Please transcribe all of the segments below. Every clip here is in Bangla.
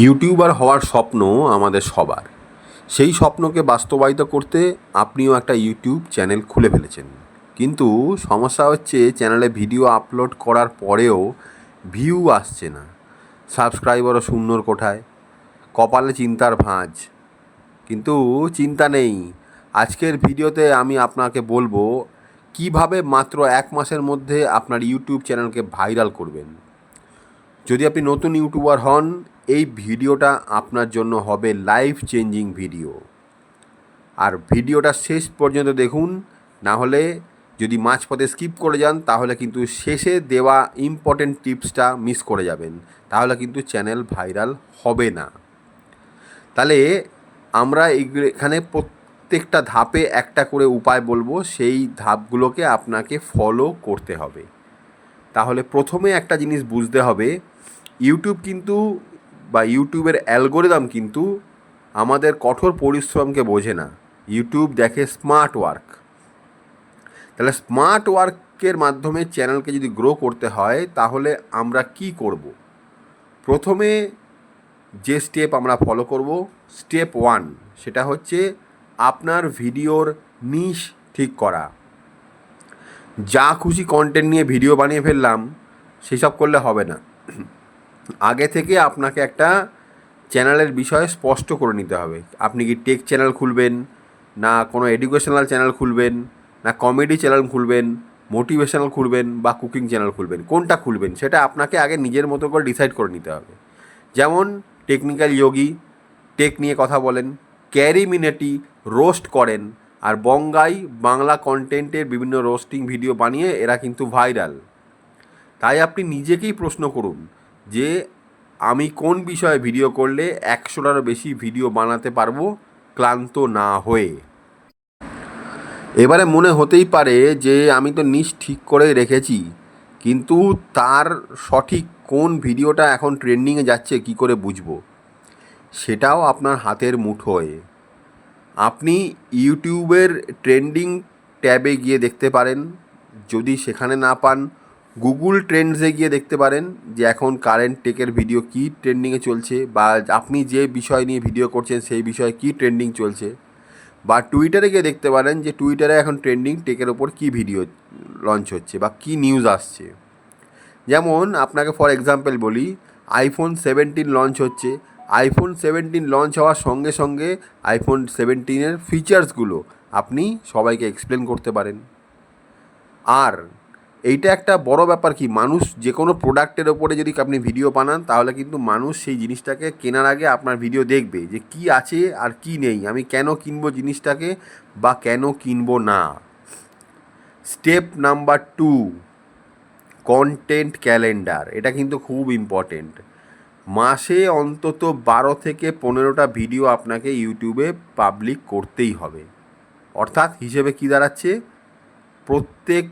ইউটিউবার হওয়ার স্বপ্ন আমাদের সবার। সেই স্বপ্নকে বাস্তবায়িত করতে আপনিও একটা ইউটিউব চ্যানেল খুলে ফেলেছেন। কিন্তু সমস্যা হচ্ছে চ্যানেলে ভিডিও আপলোড করার পরেও ভিউ আসছে না, সাবস্ক্রাইবারও শূন্যর কোঠায়, কপালে চিন্তার ভাঁজ। কিন্তু চিন্তা নেই, আজকের ভিডিওতে আমি আপনাকে বলবো কিভাবে মাত্র 1 মাসের মধ্যে আপনার ইউটিউব চ্যানেলকে ভাইরাল করবেন। যদি আপনি নতুন ইউটিউবার হন, এই ভিডিওটা আপনার জন্য হবে লাইফ চেঞ্জিং ভিডিও। আর ভিডিওটা শেষ পর্যন্ত দেখুন, না হলে যদি মাঝপথে স্কিপ করে যান তাহলে কিন্তু শেষে দেওয়া ইম্পর্টেন্ট টিপসটা মিস করে যাবেন, তাহলে কিন্তু চ্যানেল ভাইরাল হবে না। তাহলে আমরা এখানে প্রত্যেকটা ধাপে একটা করে উপায় বলবো, সেই ধাপগুলোকে আপনাকে ফলো করতে হবে। তাহলে প্রথমে একটা জিনিস বুঝতে হবে, ইউটিউব কিন্তু বা ইউটিউবের অ্যালগোরিদম কিন্তু আমাদের কঠোর পরিশ্রমকে বোঝে না, ইউটিউব দেখে স্মার্ট ওয়ার্ক। তাহলে স্মার্ট ওয়ার্কের মাধ্যমে চ্যানেলকে যদি গ্রো করতে হয় তাহলে আমরা কি করব? প্রথমে যে স্টেপ আমরা ফলো করব, স্টেপ 1, সেটা হচ্ছে আপনার ভিডিওর নিশ ঠিক করা। যা খুশি কন্টেন্ট নিয়ে ভিডিও বানিয়ে ফেললাম সেসব করলে হবে না। আগে থেকে আপনাকে একটা চ্যানেলের বিষয়ে স্পষ্ট করে নিতে হবে। আপনি কি টেক চ্যানেল খুলবেন, না কোনো এডুকেশনাল চ্যানেল খুলবেন, না কমেডি চ্যানেল খুলবেন, মোটিভেশনাল খুলবেন, বা কুকিং চ্যানেল খুলবেন, কোনটা খুলবেন সেটা আপনাকে আগে নিজের মতো করে ডিসাইড করে নিতে হবে। যেমন টেকনিক্যাল যোগী টেক নিয়ে কথা বলেন, ক্যারি মিনেটি রোস্ট করেন, আর বঙ্গাই বাংলা কন্টেন্টের বিভিন্ন রোস্টিং ভিডিও বানিয়ে এরা কিন্তু ভাইরাল। তাই আপনি নিজেকেই প্রশ্ন করুন যে আমি কোন বিষয়ে ভিডিও করলে 100টারও বেশি ভিডিও বানাতে পারবো ক্লান্ত না হয়ে। এবারে মনে হতেই পারে যে আমি তো নিশ ঠিক করে রেখেছি, কিন্তু তার সঠিক কোন ভিডিওটা এখন ট্রেন্ডিংয়ে যাচ্ছে কি করে বুঝবো? সেটাও আপনার হাতের মুঠোয়। আপনি ইউটিউবের ট্রেন্ডিং ট্যাবে গিয়ে দেখতে পারেন, যদি সেখানে না পান গুগল ট্রেন্ডসে গিয়ে দেখতে পারেন যে এখন কারেন্ট টেকের ভিডিও কী ট্রেন্ডিংয়ে চলছে, বা আপনি যে বিষয় নিয়ে ভিডিও করছেন সেই বিষয়ে কী ট্রেন্ডিং চলছে। বা টুইটারে গিয়ে দেখতে পারেন যে টুইটারে এখন ট্রেন্ডিং টেকের ওপর কী ভিডিও লঞ্চ হচ্ছে বা কী নিউজ আসছে। যেমন আপনাকে ফর এক্সাম্পল বলি, আইফোন 17 লঞ্চ হচ্ছে। আইফোন 17 লঞ্চ হওয়ার সঙ্গে সঙ্গে আইফোন 17-এর ফিচার্সগুলো আপনি সবাইকে এক্সপ্লেন করতে পারেন। আর এইটা একটা বড় ব্যাপার কি, মানুষ যে কোনো প্রোডাক্টের ওপরে যদি আপনি ভিডিও বানান তাহলে কিন্তু মানুষ সেই জিনিসটাকে কেনার আগে আপনার ভিডিও দেখবে যে কি আছে আর কি নেই, আমি কেন কিনবো জিনিসটাকে বা কেন কিনবো না। Step number 2, content calendar. এটা কিন্তু খুব ইম্পর্টেন্ট। মাসে অন্তত 12 থেকে 15টা ভিডিও আপনাকে ইউটিউবে পাবলিক করতেই হবে। অর্থাৎ হিসেবে কি দাঁড়াচ্ছে, প্রত্যেক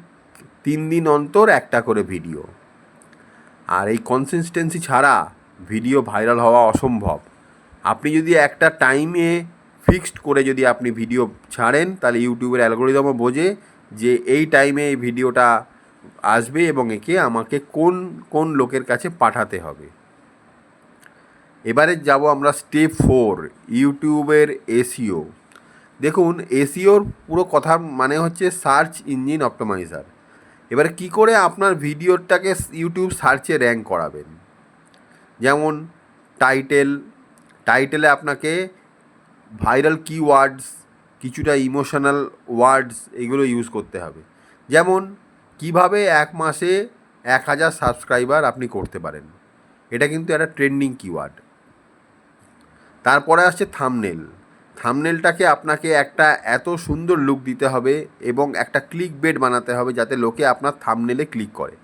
3 দিন অন্তর একটা করে ভিডিও। আর এই কনসিস্টেন্সি ছাড়া ভিডিও ভাইরাল হওয়া অসম্ভব। আপনি যদি একটা টাইমে ফিক্সড করে যদি আপনি ভিডিও ছাড়েন তাহলে ইউটিউবের অ্যালগোরিদমও বোঝে যে এই টাইমে এই ভিডিওটা আসবে এবং একে আমাকে কোন কোন লোকের কাছে পাঠাতে হবে। এবারে যাব আমরা স্টেপ 4, ইউটিউবের এসইও। দেখুন, এসইওর পুরো কথা মানে হচ্ছে সার্চ ইঞ্জিন অপটিমাইজার। এবারে কি করে আপনার ভিডিওটাকে ইউটিউব সার্চে র্যাঙ্ক করাবেন? যেমন টাইটেলে আপনাকে ভাইরাল কিওয়ার্ডস, কিছুটা ইমোশনাল ওয়ার্ডস, এগুলো ইউজ করতে হবে। যেমন কিভাবে 1 মাসে 1000 সাবস্ক্রাইবার আপনি করতে পারেন, এটা কিন্তু একটা ট্রেন্ডিং কিওয়ার্ড। তারপরে আসছে থাম্বনেলটাকে আপনাকে একটা এত সুন্দর লুক দিতে হবে এবং একটা ক্লিক বেট বানাতে হবে যাতে লোকে আপনার থাম্বনেলে ক্লিক করে।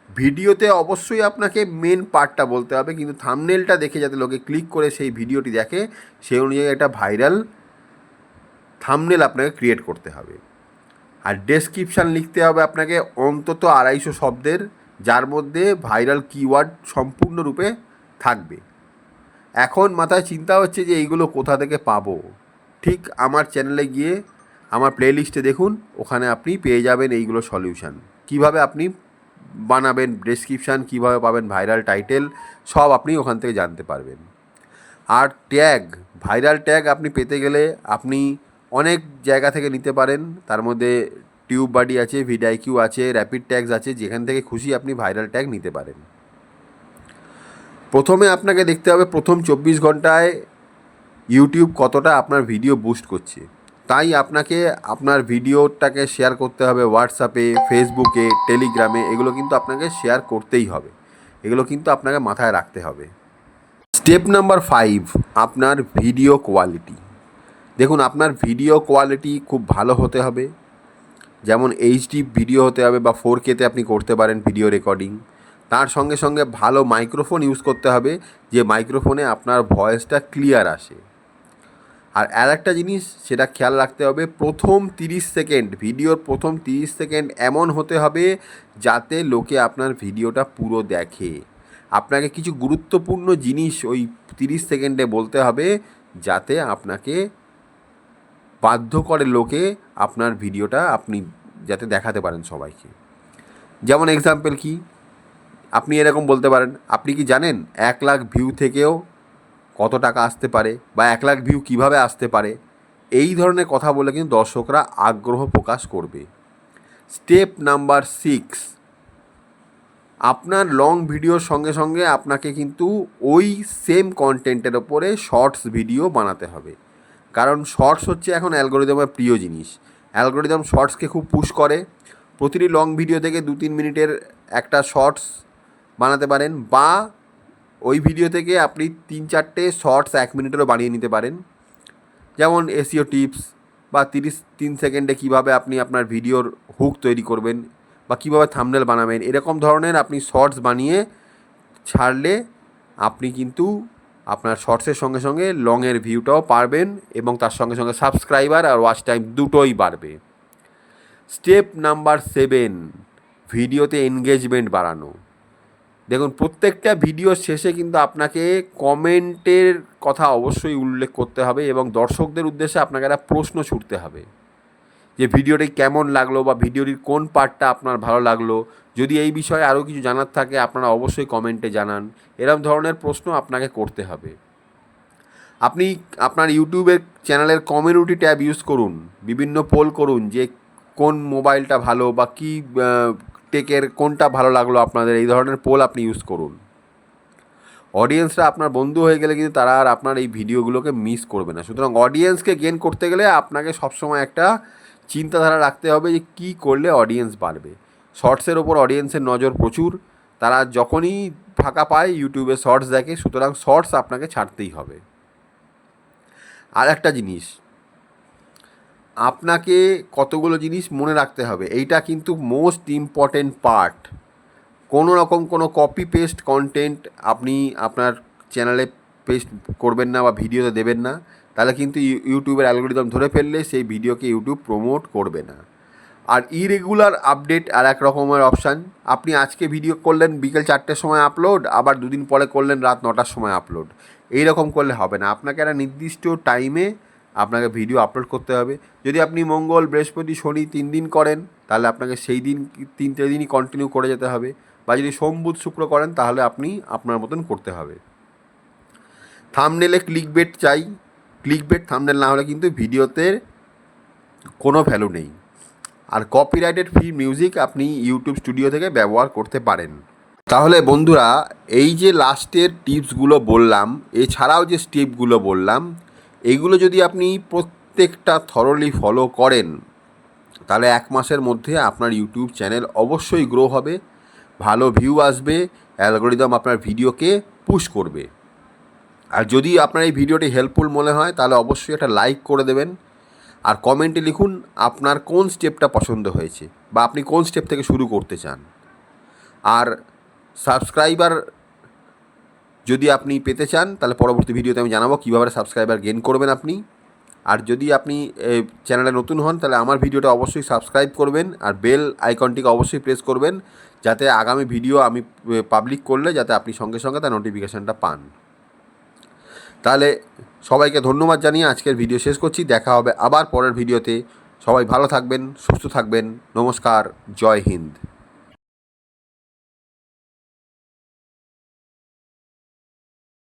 ভিডিওতে অবশ্যই আপনাকে মেন পার্টটা বলতে হবে, কিন্তু থাম্বনেলটা দেখে যাতে লোকে ক্লিক করে সেই ভিডিওটি দেখে সেই অনুযায়ী একটা ভাইরাল থাম্বনেল আপনাকে ক্রিয়েট করতে হবে। আর ডেসক্রিপশান লিখতে হবে আপনাকে অন্তত 250 শব্দের, যার মধ্যে ভাইরাল কিওয়ার্ড সম্পূর্ণরূপে থাকবে। এখন মাথায় চিন্তা হচ্ছে যে এইগুলো কোথা থেকে পাবো। ঠিক আমার চ্যানেলে গিয়ে আমার প্লেলিস্টে দেখুন, ওখানে আপনি পেয়ে যাবেন এইগুলো সলিউশান। কিভাবে আপনি বানাবেন ডেসক্রিপশান, কিভাবে পাবেন ভাইরাল টাইটেল, সব আপনি ওখান থেকে জানতে পারবেন। আর ট্যাগ, ভাইরাল ট্যাগ আপনি পেতে গেলে আপনি অনেক জায়গা থেকে নিতে পারেন। তার মধ্যে টিউব বাডি আছে, ভিডাইকিউ আছে, র্যাপিড ট্যাগস আছে, যেখান থেকে খুশি আপনি ভাইরাল ট্যাগ নিতে পারেন। প্রথমে আপনাকে দেখতে হবে প্রথম 24 ঘন্টায় ইউটিউব কতটা আপনার ভিডিও বুস্ট করছে। তাই আপনাকে আপনার ভিডিওটাকে শেয়ার করতে হবে হোয়াটসঅ্যাপে, ফেসবুকে, টেলিগ্রামে। এগুলো কিন্তু আপনাকে শেয়ার করতেই হবে, এগুলো কিন্তু আপনাকে মাথায় রাখতে হবে। স্টেপ নাম্বার 5, আপনার ভিডিও কোয়ালিটি। দেখুন, আপনার ভিডিও কোয়ালিটি খুব ভালো হতে হবে। যেমন এইচডি ভিডিও হতে হবে বা 4K-তে আপনি করতে পারেন ভিডিও রেকর্ডিং। তার সঙ্গে সঙ্গে ভালো মাইক্রোফোন ইউজ করতে হবে, যে মাইক্রোফোনে আপনার ভয়েসটা ক্লিয়ার আসে। আর একটা জিনিস সেটা খেয়াল রাখতে হবে, প্রথম 30 সেকেন্ড, ভিডিওর প্রথম 30 সেকেন্ড এমন হতে হবে যাতে লোকে আপনার ভিডিওটা পুরো দেখে। আপনাকে কিছু গুরুত্বপূর্ণ জিনিস ওই 30 সেকেন্ডে বলতে হবে যাতে আপনাকে বাধ্য করে লোকে আপনার ভিডিওটা আপনি যাতে দেখাতে পারেন সবাইকে। যেমন এক্সাম্পল কি, আপনি এরকম বলতে পারেন, আপনি কি জানেন 1 লাখ ভিউ থেকেও কত টাকা আসতে পারে, বা 1 লাখ ভিউ কীভাবে আসতে পারে। এই ধরনের কথা বলে কিন্তু দর্শকরা আগ্রহ প্রকাশ করবে। স্টেপ নাম্বার 6, আপনার লং ভিডিওর সঙ্গে সঙ্গে আপনাকে কিন্তু ওই সেম কন্টেন্টের ওপরে শর্টস ভিডিও বানাতে হবে। কারণ শর্টস হচ্ছে এখন অ্যালগোরিদমের প্রিয় জিনিস। অ্যালগোরিদম শর্টসকে খুব পুশ করে। প্রতিটি লং ভিডিও থেকে 2-3 মিনিটের একটা শর্টস বানাতে পারেন, বা ওই ভিডিও থেকে আপনি 3-4টে শর্টস 1 মিনিটেরও বানিয়ে নিতে পারেন। যেমন এসইও টিপস, বা 3 সেকেন্ডে কীভাবে আপনি আপনার ভিডিওর হুক তৈরি করবেন, বা কীভাবে থাম্বনেল বানাবেন, এরকম ধরনের আপনি শর্টস বানিয়ে ছাড়লে আপনি কিন্তু আপনার শর্টসের সঙ্গে সঙ্গে লংয়ের ভিউটাও পারবেন, এবং তার সঙ্গে সঙ্গে সাবস্ক্রাইবার আর ওয়াচ টাইম দুটোই বাড়বে। স্টেপ নাম্বার 7, ভিডিওতে এনগেজমেন্ট বাড়ানো। দেখুন, প্রত্যেকটা ভিডিওর শেষে কিন্তু আপনাকে কমেন্টের কথা অবশ্যই উল্লেখ করতে হবে, এবং দর্শকদের উদ্দেশ্যে আপনাকে একটা প্রশ্ন ছুড়তে হবে যে ভিডিওটি কেমন লাগলো, বা ভিডিওটির কোন পার্টটা আপনার ভালো লাগলো। যদি এই বিষয়ে আরও কিছু জানার থাকে আপনারা অবশ্যই কমেন্টে জানান। এরকম ধরনের প্রশ্ন আপনাকে করতে হবে। আপনি আপনার ইউটিউবের চ্যানেলের কমিউনিটি ট্যাব ইউজ করুন, বিভিন্ন পোল করুন যে কোন মোবাইলটা ভালো, বা কী টেকের কোনটা ভালো লাগলো আপনাদের, এই ধরনের পোল আপনি ইউজ করুন। অডিয়েন্সরা আপনার বন্ধু হয়ে গেলে কিন্তু তারা আর আপনার এই ভিডিওগুলোকে মিস করবে না। সুতরাং অডিয়েন্সকে গেইন করতে গেলে আপনাকে সবসময় একটা চিন্তাধারা রাখতে হবে যে কী করলে অডিয়েন্স বাড়বে। শর্টসের ওপর অডিয়েন্সের নজর প্রচুর, তারা যখনই ফাঁকা পায় ইউটিউবে শর্টস দেখে, সুতরাং শর্টস আপনাকে ছাড়তেই হবে। আর একটা জিনিস, আপনাকে কতগুলো জিনিস মনে রাখতে হবে, এইটা কিন্তু মোস্ট ইম্পর্টেন্ট পার্ট। কোনো রকম কোনো কপি পেস্ট কন্টেন্ট আপনি আপনার চ্যানেলে পেস্ট করবেন না, বা ভিডিওতে দেবেন না, তাহলে কিন্তু ইউটিউবের অ্যালগোরিদম ধরে ফেললে সেই ভিডিওকে ইউটিউব প্রমোট করবে না। আর ইরেগুলার আপডেট আর এক রকমের অপশান, আপনি আজকে ভিডিও করলেন বিকেল 4টের সময় আপলোড, আবার 2 দিন পরে করলেন রাত 9টার সময় আপলোড। এই রকম করলে হবে না, আপনাকে একটা নির্দিষ্ট টাইমে আপনাকে ভিডিও আপলোড করতে হবে। যদি আপনি মঙ্গল, বৃহস্পতি, শনি 3 দিন করেন, তাহলে আপনাকে সেই দিন 3টে দিনই কন্টিনিউ করে যেতে হবে। বা যদি সোম, বুধ, শুক্র করেন, তাহলে আপনি আপনার মতন করতে হবে। থাম্বনেলে ক্লিকবেট চাই, ক্লিকবেট থাম্বনেল না হলে কিন্তু ভিডিওতে কোনো ভ্যালু নেই। আর কপিরাইটেড ফ্রি মিউজিক আপনি ইউটিউব স্টুডিও থেকে ব্যবহার করতে পারেন। তাহলে বন্ধুরা, এই যে লাস্টের টিপসগুলো বললাম, এছাড়াও যে স্টেপগুলো বললাম, এইগুলো যদি আপনি প্রত্যেকটা থরলি ফলো করেন, তাহলে 1 মাসের মধ্যে আপনার ইউটিউব চ্যানেল অবশ্যই গ্রো হবে, ভালো ভিউ আসবে, অ্যালগোরিদম আপনার ভিডিওকে পুশ করবে। আর যদি আপনার এই ভিডিওটি হেল্পফুল মনে হয়, তাহলে অবশ্যই একটা লাইক করে দেবেন, আর কমেন্টে লিখুন আপনার কোন স্টেপটা পছন্দ হয়েছে, বা আপনি কোন স্টেপ থেকে শুরু করতে চান। আর সাবস্ক্রাইবার যদি আপনি পেতে চান, তাহলে পরবর্তী ভিডিওতে আমি জানাবো কীভাবে সাবস্ক্রাইবার গেইন করবেন আপনি। আর যদি আপনি চ্যানেলে নতুন হন, তাহলে আমার ভিডিওটা অবশ্যই সাবস্ক্রাইব করবেন, আর বেল আইকনটিকে অবশ্যই প্রেস করবেন, যাতে আগামী ভিডিও আমি পাবলিক করলে যাতে আপনি সঙ্গে সঙ্গে তার নোটিফিকেশানটা পান। তাহলে সবাইকে ধন্যবাদ জানিয়ে আজকের ভিডিও শেষ করছি। দেখা হবে আবার পরের ভিডিওতে। সবাই ভালো থাকবেন, সুস্থ থাকবেন। নমস্কার, জয় হিন্দ।